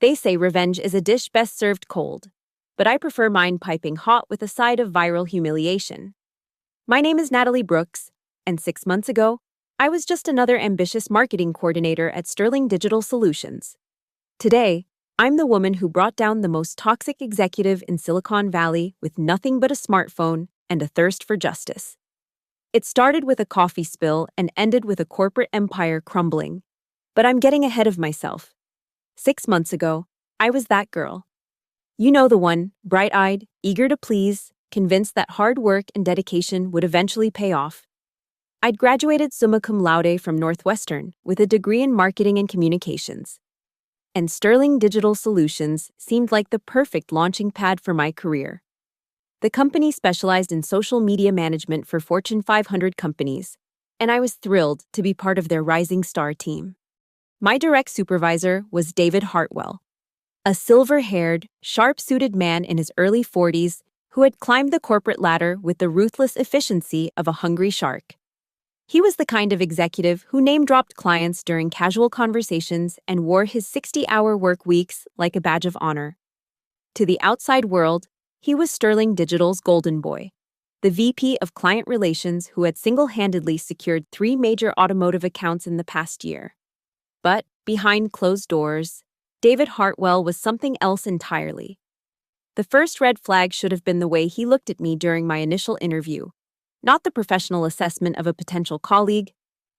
They say revenge is a dish best served cold, but I prefer mine piping hot with a side of viral humiliation. My name is Natalie Brooks, and 6 months ago, I was just another ambitious marketing coordinator at Sterling Digital Solutions. Today, I'm the woman who brought down the most toxic executive in Silicon Valley with nothing but a smartphone and a thirst for justice. It started with a coffee spill and ended with a corporate empire crumbling. But I'm getting ahead of myself. 6 months ago, I was that girl. You know the one, bright-eyed, eager to please, convinced that hard work and dedication would eventually pay off. I'd graduated summa cum laude from Northwestern with a degree in marketing and communications. And Sterling Digital Solutions seemed like the perfect launching pad for my career. The company specialized in social media management for Fortune 500 companies, and I was thrilled to be part of their rising star team. My direct supervisor was David Hartwell, a silver-haired, sharp-suited man in his early 40s who had climbed the corporate ladder with the ruthless efficiency of a hungry shark. He was the kind of executive who name-dropped clients during casual conversations and wore his 60-hour work weeks like a badge of honor. To the outside world, he was Sterling Digital's golden boy, the VP of Client Relations who had single-handedly secured 3 major automotive accounts in the past year. But, behind closed doors, David Hartwell was something else entirely. The first red flag should have been the way he looked at me during my initial interview, not the professional assessment of a potential colleague,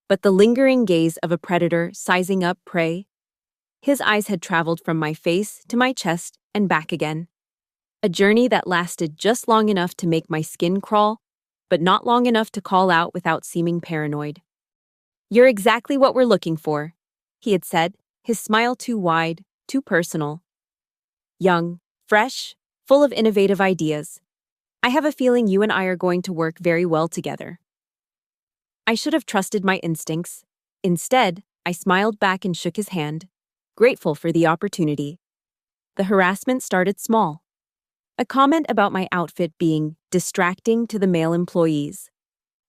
but the lingering gaze of a predator sizing up prey. His eyes had traveled from my face to my chest and back again. A journey that lasted just long enough to make my skin crawl, but not long enough to call out without seeming paranoid. "You're exactly what we're looking for," he had said, his smile too wide, too personal. "Young, fresh, full of innovative ideas. I have a feeling you and I are going to work very well together." I should have trusted my instincts. Instead, I smiled back and shook his hand, grateful for the opportunity. The harassment started small. A comment about my outfit being distracting to the male employees.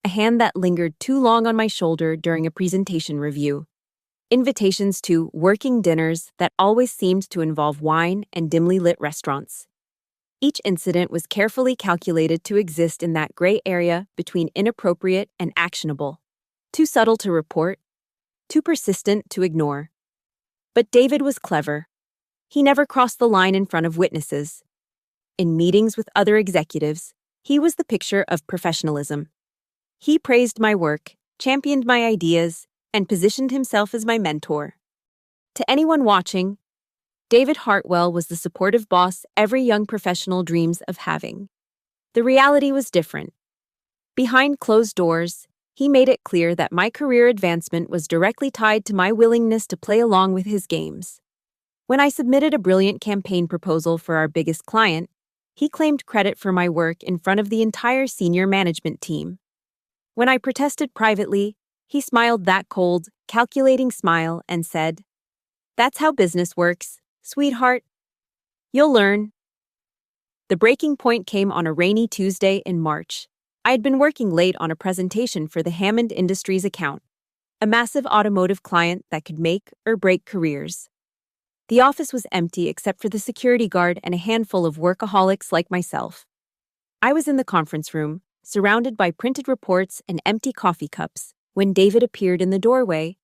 A hand that lingered too long on my shoulder during a presentation review. Invitations to working dinners that always seemed to involve wine and dimly lit restaurants. Each incident was carefully calculated to exist in that gray area between inappropriate and actionable. Too subtle to report, too persistent to ignore. But David was clever. He never crossed the line in front of witnesses. In meetings with other executives, he was the picture of professionalism. He praised my work, championed my ideas, and positioned himself as my mentor. To anyone watching, David Hartwell was the supportive boss every young professional dreams of having. The reality was different. Behind closed doors, he made it clear that my career advancement was directly tied to my willingness to play along with his games. When I submitted a brilliant campaign proposal for our biggest client, he claimed credit for my work in front of the entire senior management team. When I protested privately, he smiled that cold, calculating smile and said, "That's how business works, sweetheart. You'll learn." The breaking point came on a rainy Tuesday in March. I had been working late on a presentation for the Hammond Industries account, a massive automotive client that could make or break careers. The office was empty except for the security guard and a handful of workaholics like myself. I was in the conference room, surrounded by printed reports and empty coffee cups, when David appeared in the doorway.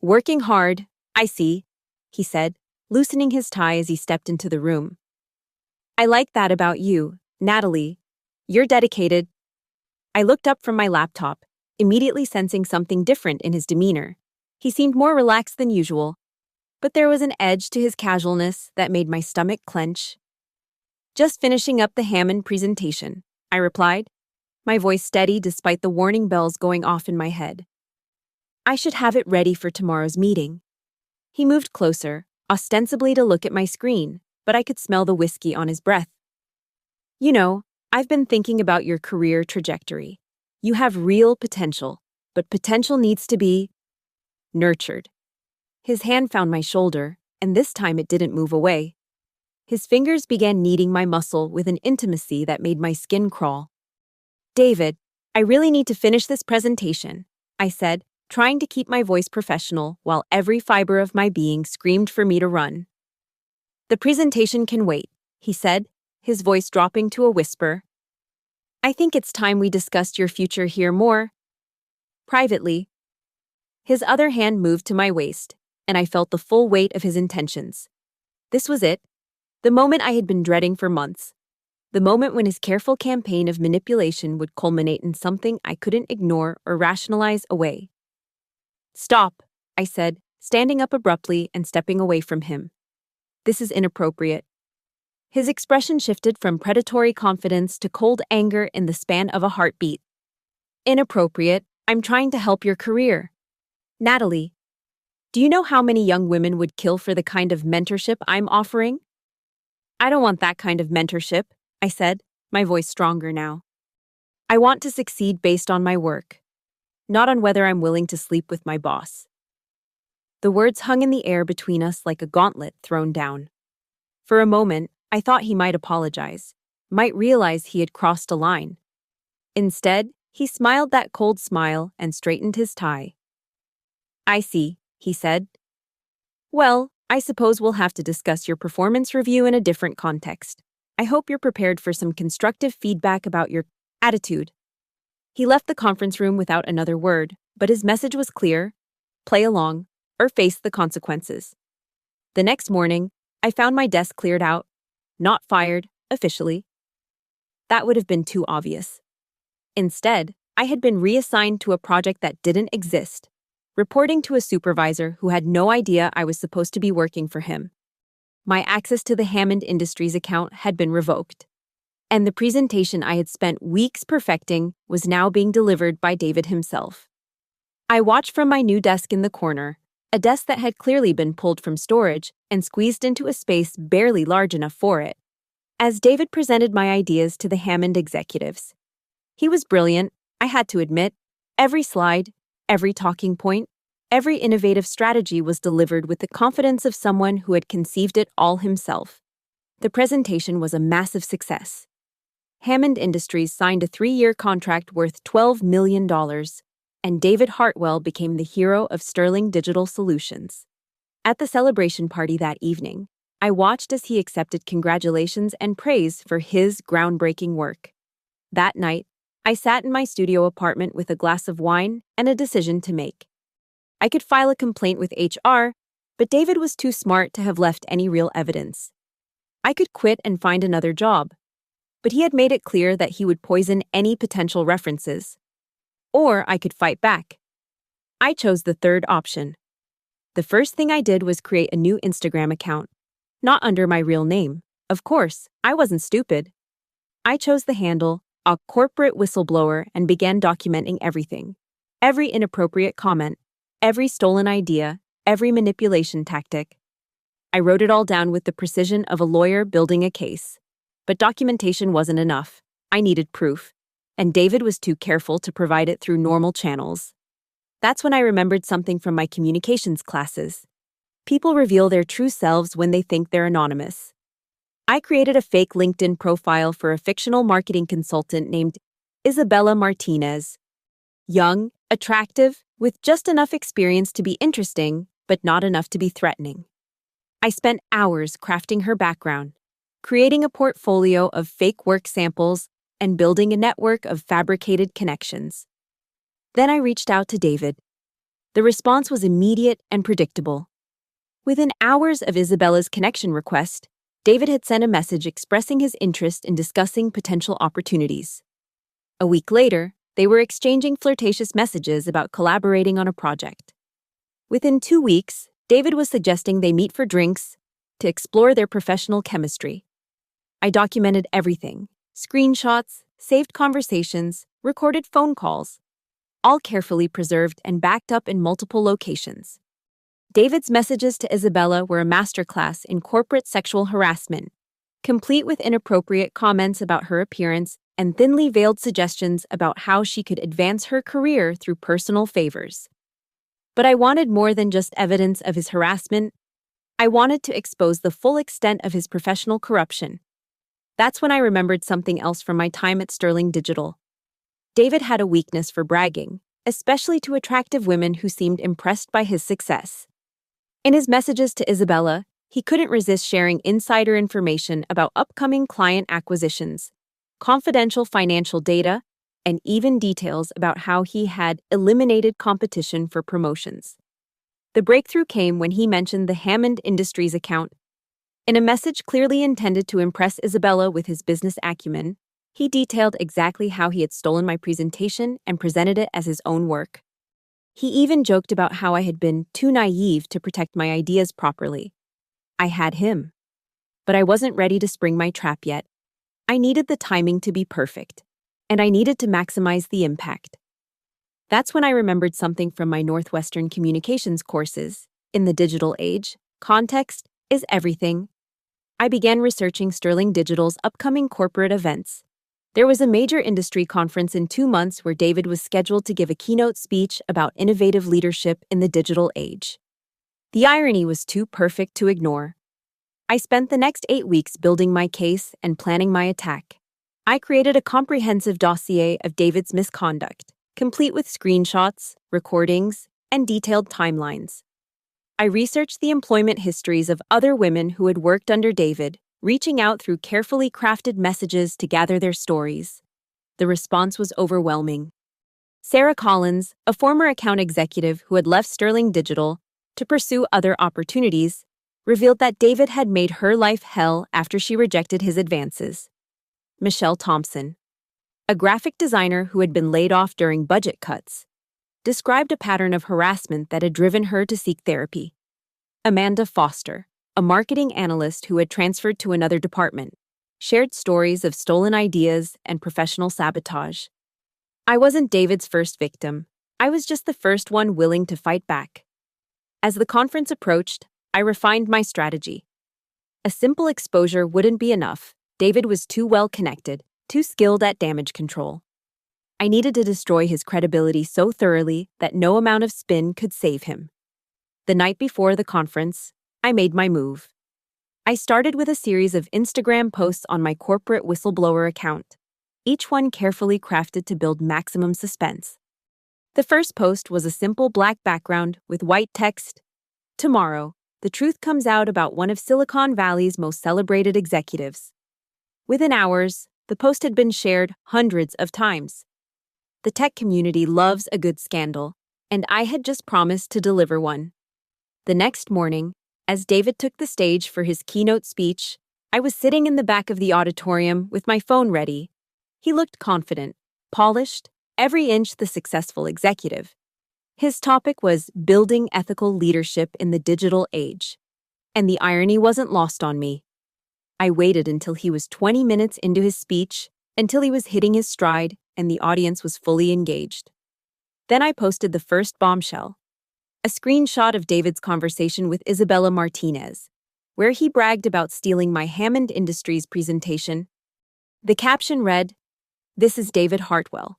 "Working hard, I see," he said, loosening his tie as he stepped into the room. "I like that about you, Natalie. You're dedicated." I looked up from my laptop, immediately sensing something different in his demeanor. He seemed more relaxed than usual, but there was an edge to his casualness that made my stomach clench. "Just finishing up the Hammond presentation," I replied, my voice steady despite the warning bells going off in my head. "I should have it ready for tomorrow's meeting." He moved closer, ostensibly to look at my screen, but I could smell the whiskey on his breath. "You know, I've been thinking about your career trajectory. You have real potential, but potential needs to be nurtured." His hand found my shoulder, and this time it didn't move away. His fingers began kneading my muscle with an intimacy that made my skin crawl. "David, I really need to finish this presentation," I said, trying to keep my voice professional while every fiber of my being screamed for me to run. The presentation can wait, he said, his voice dropping to a whisper. I think it's time we discussed your future here more privately. His other hand moved to my waist, and I felt the full weight of his intentions. This was it, the moment I had been dreading for months. The moment when his careful campaign of manipulation would culminate in something I couldn't ignore or rationalize away. Stop, I said, standing up abruptly and stepping away from him. This is inappropriate. His expression shifted from predatory confidence to cold anger in the span of a heartbeat. Inappropriate, I'm trying to help your career. Natalie, do you know how many young women would kill for the kind of mentorship I'm offering? I don't want that kind of mentorship, I said, my voice stronger now. I want to succeed based on my work, not on whether I'm willing to sleep with my boss. The words hung in the air between us like a gauntlet thrown down. For a moment, I thought he might apologize, might realize he had crossed a line. Instead, he smiled that cold smile and straightened his tie. I see, he said. Well, I suppose we'll have to discuss your performance review in a different context. I hope you're prepared for some constructive feedback about your attitude. He left the conference room without another word, but his message was clear: play along, or face the consequences. The next morning, I found my desk cleared out, not fired, officially. That would have been too obvious. Instead, I had been reassigned to a project that didn't exist, reporting to a supervisor who had no idea I was supposed to be working for him. My access to the Hammond Industries account had been revoked, and the presentation I had spent weeks perfecting was now being delivered by David himself. I watched from my new desk in the corner, a desk that had clearly been pulled from storage and squeezed into a space barely large enough for it, as David presented my ideas to the Hammond executives. He was brilliant, I had to admit. Every slide, every talking point, every innovative strategy was delivered with the confidence of someone who had conceived it all himself. The presentation was a massive success. Hammond Industries signed a 3-year contract worth $12 million, and David Hartwell became the hero of Sterling Digital Solutions. At the celebration party that evening, I watched as he accepted congratulations and praise for his groundbreaking work. That night, I sat in my studio apartment with a glass of wine and a decision to make. I could file a complaint with HR, but David was too smart to have left any real evidence. I could quit and find another job, but he had made it clear that he would poison any potential references. Or I could fight back. I chose the third option. The first thing I did was create a new Instagram account, not under my real name. Of course, I wasn't stupid. I chose the handle, a corporate whistleblower, and began documenting everything. Every inappropriate comment, every stolen idea, every manipulation tactic. I wrote it all down with the precision of a lawyer building a case. But documentation wasn't enough. I needed proof, and David was too careful to provide it through normal channels. That's when I remembered something from my communications classes. People reveal their true selves when they think they're anonymous. I created a fake LinkedIn profile for a fictional marketing consultant named Isabella Martinez. Young, attractive, with just enough experience to be interesting, but not enough to be threatening. I spent hours crafting her background, creating a portfolio of fake work samples, and building a network of fabricated connections. Then I reached out to David. The response was immediate and predictable. Within hours of Isabella's connection request, David had sent a message expressing his interest in discussing potential opportunities. A week later, they were exchanging flirtatious messages about collaborating on a project. Within 2 weeks, David was suggesting they meet for drinks to explore their professional chemistry. I documented everything: screenshots, saved conversations, recorded phone calls, all carefully preserved and backed up in multiple locations. David's messages to Isabella were a masterclass in corporate sexual harassment, complete with inappropriate comments about her appearance and thinly veiled suggestions about how she could advance her career through personal favors. But I wanted more than just evidence of his harassment. I wanted to expose the full extent of his professional corruption. That's when I remembered something else from my time at Sterling Digital. David had a weakness for bragging, especially to attractive women who seemed impressed by his success. In his messages to Isabella, He couldn't resist sharing insider information about upcoming client acquisitions, confidential financial data, and even details about how he had eliminated competition for promotions. The breakthrough came when he mentioned the Hammond Industries account. In a message clearly intended to impress Isabella with his business acumen, he detailed exactly how he had stolen my presentation and presented it as his own work. He even joked about how I had been too naive to protect my ideas properly. I had him. But I wasn't ready to spring my trap yet. I needed the timing to be perfect, and I needed to maximize the impact. That's when I remembered something from my Northwestern communications courses. In the digital age, context is everything. I began researching Sterling Digital's upcoming corporate events. There was a major industry conference in 2 months where David was scheduled to give a keynote speech about innovative leadership in the digital age. The irony was too perfect to ignore. I spent the next 8 weeks building my case and planning my attack. I created a comprehensive dossier of David's misconduct, complete with screenshots, recordings, and detailed timelines. I researched the employment histories of other women who had worked under David, reaching out through carefully crafted messages to gather their stories. The response was overwhelming. Sarah Collins, a former account executive who had left Sterling Digital to pursue other opportunities, revealed that David had made her life hell after she rejected his advances. Michelle Thompson, a graphic designer who had been laid off during budget cuts, described a pattern of harassment that had driven her to seek therapy. Amanda Foster, a marketing analyst who had transferred to another department, shared stories of stolen ideas and professional sabotage. I wasn't David's first victim. I was just the first one willing to fight back. As the conference approached, I refined my strategy. A simple exposure wouldn't be enough. David was too well connected, too skilled at damage control. I needed to destroy his credibility so thoroughly that no amount of spin could save him. The night before the conference, I made my move. I started with a series of Instagram posts on my corporate whistleblower account, each one carefully crafted to build maximum suspense. The first post was a simple black background with white text. Tomorrow, the truth comes out about one of Silicon Valley's most celebrated executives. Within hours, the post had been shared hundreds of times. The tech community loves a good scandal, and I had just promised to deliver one. The next morning, as David took the stage for his keynote speech, I was sitting in the back of the auditorium with my phone ready. He looked confident, polished, every inch the successful executive. His topic was building ethical leadership in the digital age. And the irony wasn't lost on me. I waited until he was 20 minutes into his speech, until he was hitting his stride and the audience was fully engaged. Then I posted the first bombshell, a screenshot of David's conversation with Isabella Martinez, where he bragged about stealing my Hammond Industries presentation. The caption read, "This is David Hartwell,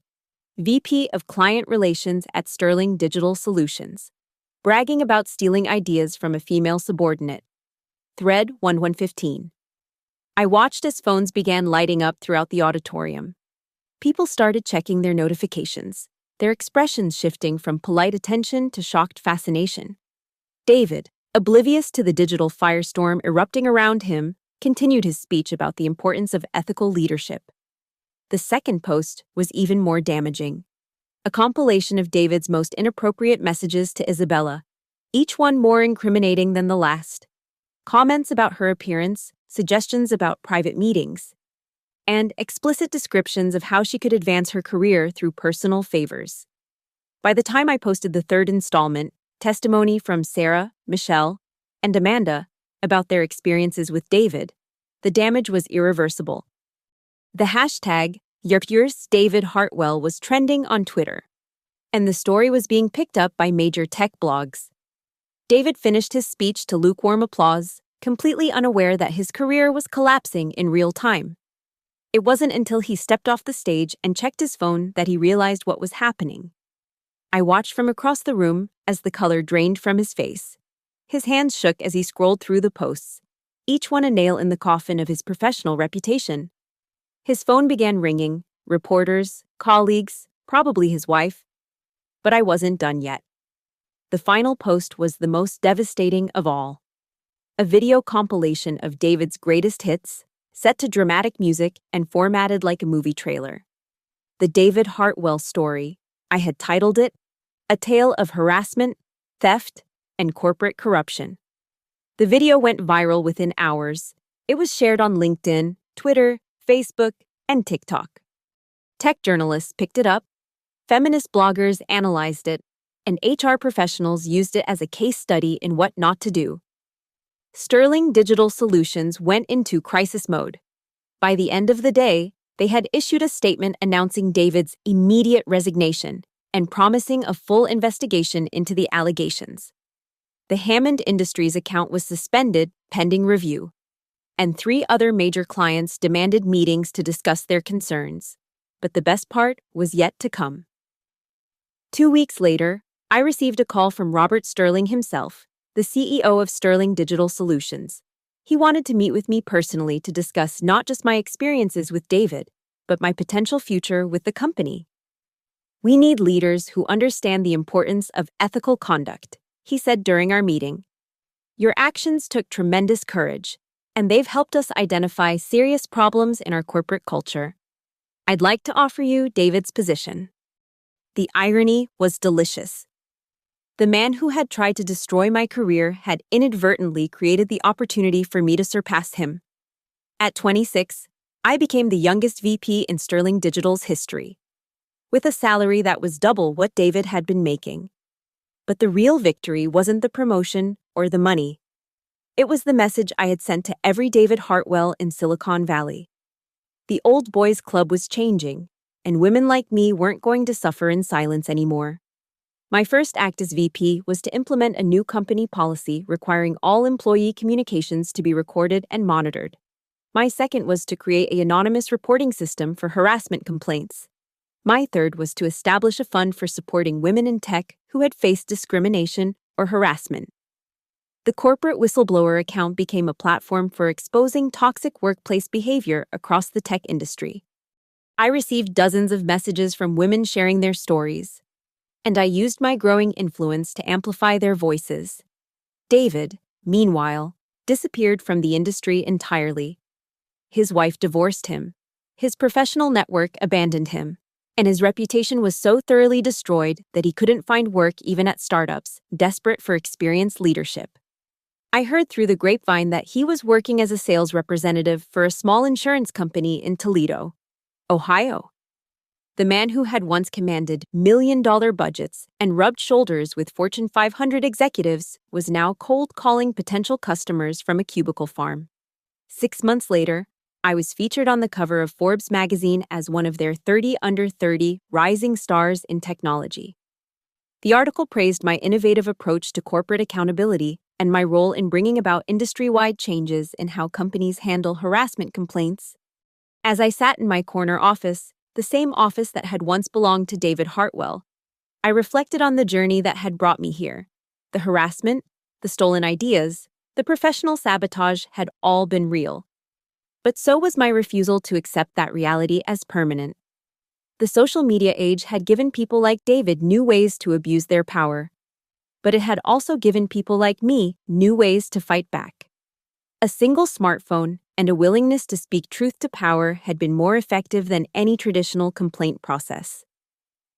VP of Client Relations at Sterling Digital Solutions, bragging about stealing ideas from a female subordinate. Thread 1115. I watched as phones began lighting up throughout the auditorium. People started checking their notifications, their expressions shifting from polite attention to shocked fascination. David, oblivious to the digital firestorm erupting around him, continued his speech about the importance of ethical leadership. The second post was even more damaging. A compilation of David's most inappropriate messages to Isabella, each one more incriminating than the last. Comments about her appearance, suggestions about private meetings, and explicit descriptions of how she could advance her career through personal favors. By the time I posted the third installment, testimony from Sarah, Michelle, and Amanda about their experiences with David, the damage was irreversible. The hashtag #yours David Hartwell was trending on Twitter, and the story was being picked up by major tech blogs. David finished his speech to lukewarm applause, completely unaware that his career was collapsing in real time. It wasn't until he stepped off the stage and checked his phone that he realized what was happening. I watched from across the room as the color drained from his face. His hands shook as he scrolled through the posts, each one a nail in the coffin of his professional reputation. His phone began ringing, reporters, colleagues, probably his wife. But I wasn't done yet. The final post was the most devastating of all. a video compilation of David's greatest hits, set to dramatic music and formatted like a movie trailer. The David Hartwell story, I had titled it, A Tale of Harassment, Theft, and Corporate Corruption. The video went viral within hours. It was shared on LinkedIn, Twitter, Facebook, and TikTok. Tech journalists picked it up, feminist bloggers analyzed it, and HR professionals used it as a case study in what not to do. Sterling Digital Solutions went into crisis mode. By the end of the day, they had issued a statement announcing David's immediate resignation and promising a full investigation into the allegations. The Hammond Industries account was suspended pending review, and 3 other major clients demanded meetings to discuss their concerns. But the best part was yet to come. 2 weeks later, I received a call from Robert Sterling himself, the CEO of Sterling Digital Solutions. He wanted to meet with me personally to discuss not just my experiences with David, but my potential future with the company. "We need leaders who understand the importance of ethical conduct," he said during our meeting. "Your actions took tremendous courage, and they've helped us identify serious problems in our corporate culture. I'd like to offer you David's position." The irony was delicious. The man who had tried to destroy my career had inadvertently created the opportunity for me to surpass him. At 26, I became the youngest VP in Sterling Digital's history, with a salary that was double what David had been making. But the real victory wasn't the promotion or the money. It was the message I had sent to every David Hartwell in Silicon Valley. The old boys club was changing, and women like me weren't going to suffer in silence anymore. My first act as VP was to implement a new company policy requiring all employee communications to be recorded and monitored. My second was to create an anonymous reporting system for harassment complaints. My third was to establish a fund for supporting women in tech who had faced discrimination or harassment. The corporate whistleblower account became a platform for exposing toxic workplace behavior across the tech industry. I received dozens of messages from women sharing their stories, and I used my growing influence to amplify their voices. David, meanwhile, disappeared from the industry entirely. His wife divorced him, his professional network abandoned him, and his reputation was so thoroughly destroyed that he couldn't find work even at startups, desperate for experienced leadership. I heard through the grapevine that he was working as a sales representative for a small insurance company in Toledo, Ohio. The man who had once commanded million-dollar budgets and rubbed shoulders with Fortune 500 executives was now cold-calling potential customers from a cubicle farm. 6 months later, I was featured on the cover of Forbes magazine as one of their 30 under 30 rising stars in technology. The article praised my innovative approach to corporate accountability and my role in bringing about industry-wide changes in how companies handle harassment complaints. As I sat in my corner office, the same office that had once belonged to David Hartwell, I reflected on the journey that had brought me here. The harassment, the stolen ideas, the professional sabotage had all been real. But so was my refusal to accept that reality as permanent. The social media age had given people like David new ways to abuse their power, but it had also given people like me new ways to fight back. A single smartphone and a willingness to speak truth to power had been more effective than any traditional complaint process.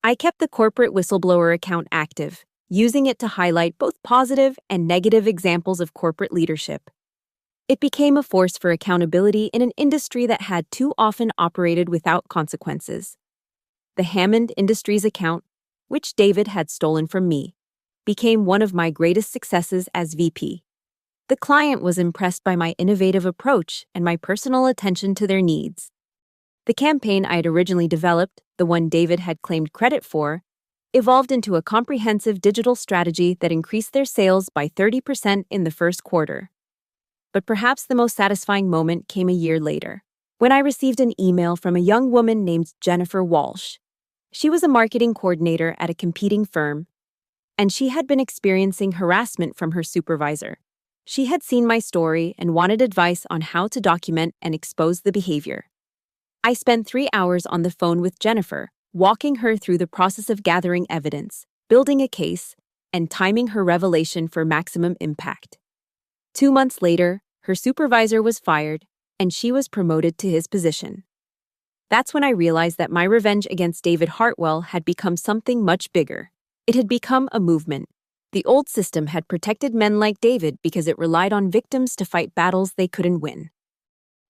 I kept the corporate whistleblower account active, using it to highlight both positive and negative examples of corporate leadership. It became a force for accountability in an industry that had too often operated without consequences. The Hammond Industries account, which David had stolen from me, became one of my greatest successes as VP. The client was impressed by my innovative approach and my personal attention to their needs. The campaign I had originally developed, the one David had claimed credit for, evolved into a comprehensive digital strategy that increased their sales by 30% in the first quarter. But perhaps the most satisfying moment came a year later, when I received an email from a young woman named Jennifer Walsh. She was a marketing coordinator at a competing firm, and she had been experiencing harassment from her supervisor. She had seen my story and wanted advice on how to document and expose the behavior. I spent 3 hours on the phone with Jennifer, walking her through the process of gathering evidence, building a case, and timing her revelation for maximum impact. 2 months later, her supervisor was fired, and she was promoted to his position. That's when I realized that my revenge against David Hartwell had become something much bigger. It had become a movement. The old system had protected men like David because it relied on victims to fight battles they couldn't win.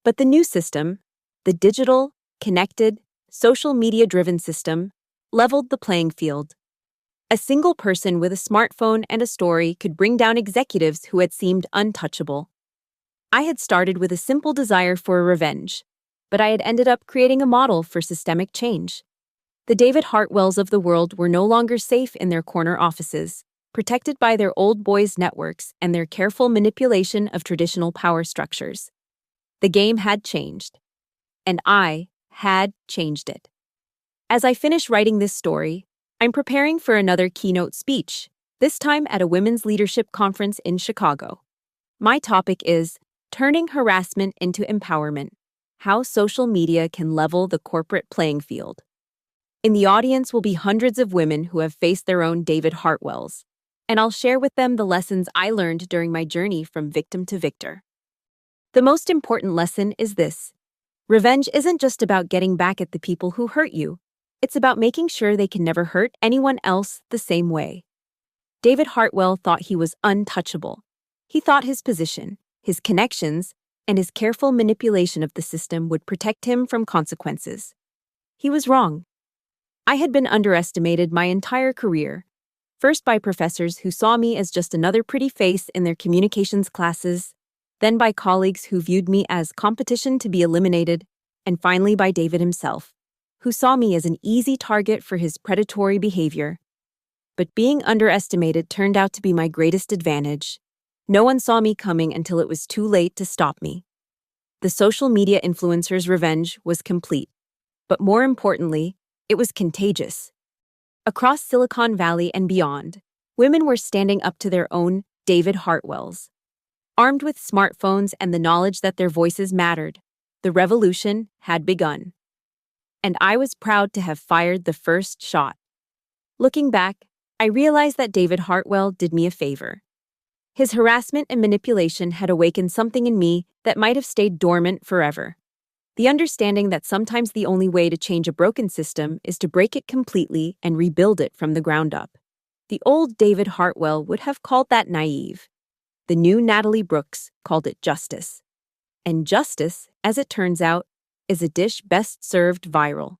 But the new system, the digital, connected, social media-driven system, leveled the playing field. A single person with a smartphone and a story could bring down executives who had seemed untouchable. I had started with a simple desire for revenge, but I had ended up creating a model for systemic change. The David Hartwells of the world were no longer safe in their corner offices, protected by their old boys' networks and their careful manipulation of traditional power structures. The game had changed, and I had changed it. As I finish writing this story, I'm preparing for another keynote speech, this time at a women's leadership conference in Chicago. My topic is Turning Harassment into Empowerment: How Social Media Can Level the Corporate Playing Field. In the audience will be hundreds of women who have faced their own David Hartwells, and I'll share with them the lessons I learned during my journey from victim to victor. The most important lesson is this: revenge isn't just about getting back at the people who hurt you. It's about making sure they can never hurt anyone else the same way. David Hartwell thought he was untouchable. He thought his position, his connections, and his careful manipulation of the system would protect him from consequences. He was wrong. I had been underestimated my entire career, first by professors who saw me as just another pretty face in their communications classes, then by colleagues who viewed me as competition to be eliminated, and finally by David himself, who saw me as an easy target for his predatory behavior. But being underestimated turned out to be my greatest advantage. No one saw me coming until it was too late to stop me. The social media influencer's revenge was complete, but more importantly, it was contagious. Across Silicon Valley and beyond, women were standing up to their own David Hartwells. Armed with smartphones and the knowledge that their voices mattered, the revolution had begun. And I was proud to have fired the first shot. Looking back, I realized that David Hartwell did me a favor. His harassment and manipulation had awakened something in me that might have stayed dormant forever. The understanding that sometimes the only way to change a broken system is to break it completely and rebuild it from the ground up. The old David Hartwell would have called that naive. The new Natalie Brooks called it justice. And justice, as it turns out, is a dish best served viral.